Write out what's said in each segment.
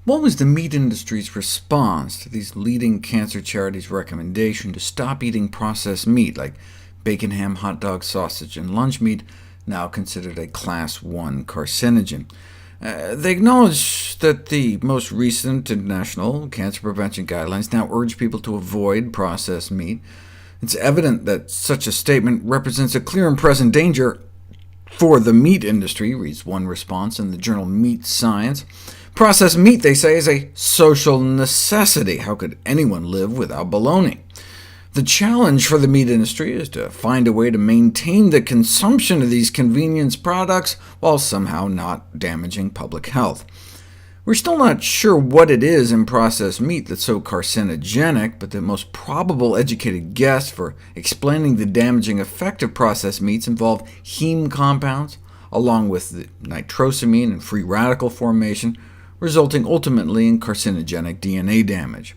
What was the meat industry's response to these leading cancer charities' recommendation to stop eating processed meat, like bacon, ham, hot dog, sausage, and lunch meat, now considered a Class 1 carcinogen? They acknowledge that the most recent international cancer prevention guidelines now urge people to avoid processed meat. It's evident that such a statement represents a clear and present danger for the meat industry, reads one response in the journal Meat Science. Processed meat, they say, is a social necessity. How could anyone live without bologna? The challenge for the meat industry is to find a way to maintain the consumption of these convenience products while somehow not damaging public health. We're still not sure what it is in processed meat that's so carcinogenic, but the most probable educated guess for explaining the damaging effect of processed meats involve heme compounds, along with the nitrosamine and free radical formation, resulting ultimately in carcinogenic DNA damage.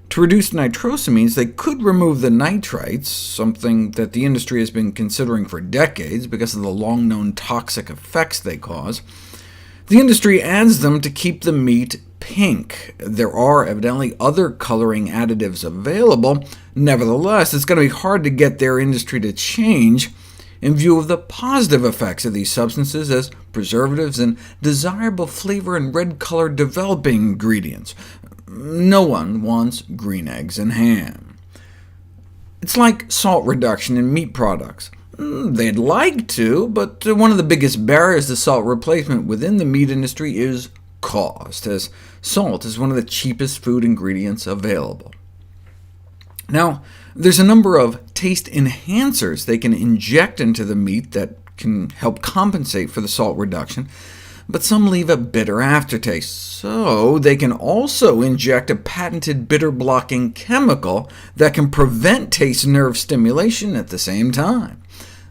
To reduce nitrosamines, they could remove the nitrites, something that the industry has been considering for decades because of the long-known toxic effects they cause. The industry adds them to keep the meat pink. There are evidently other coloring additives available. Nevertheless, it's going to be hard to get their industry to change in view of the positive effects of these substances as preservatives and desirable flavor and red-colored developing ingredients. No one wants green eggs and ham. It's like salt reduction in meat products. They'd like to, but one of the biggest barriers to salt replacement within the meat industry is cost, as salt is one of the cheapest food ingredients available. Now, there's a number of taste enhancers they can inject into the meat that can help compensate for the salt reduction, but some leave a bitter aftertaste, so they can also inject a patented bitter-blocking chemical that can prevent taste nerve stimulation at the same time.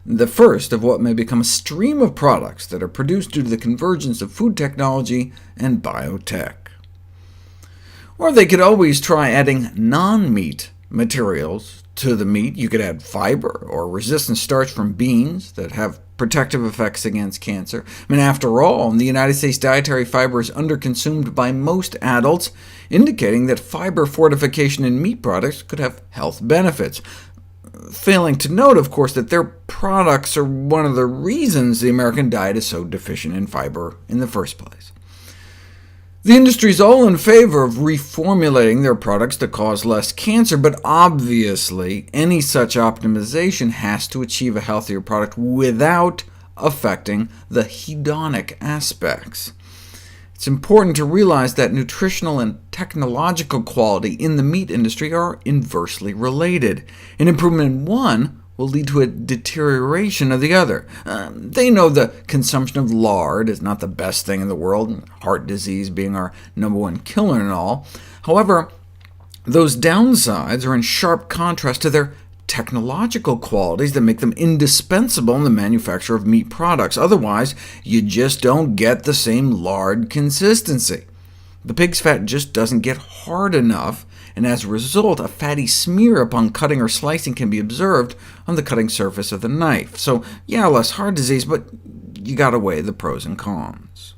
The first of what may become a stream of products that are produced due to the convergence of food technology and biotech. Or they could always try adding non-meat materials to the meat. You could add fiber or resistant starch from beans that have protective effects against cancer. After all, in the United States, dietary fiber is underconsumed by most adults, indicating that fiber fortification in meat products could have health benefits. Failing to note, of course, that their products are one of the reasons the American diet is so deficient in fiber in the first place. The industry is all in favor of reformulating their products to cause less cancer, but obviously any such optimization has to achieve a healthier product without affecting the hedonic aspects. It's important to realize that nutritional and technological quality in the meat industry are inversely related. An improvement in one will lead to a deterioration of the other. They know the consumption of lard is not the best thing in the world, heart disease being our #1 killer and all. However, those downsides are in sharp contrast to their technological qualities that make them indispensable in the manufacture of meat products. Otherwise, you just don't get the same lard consistency. The pig's fat just doesn't get hard enough, and as a result, a fatty smear upon cutting or slicing can be observed on the cutting surface of the knife. So yeah, less heart disease, but you gotta weigh the pros and cons.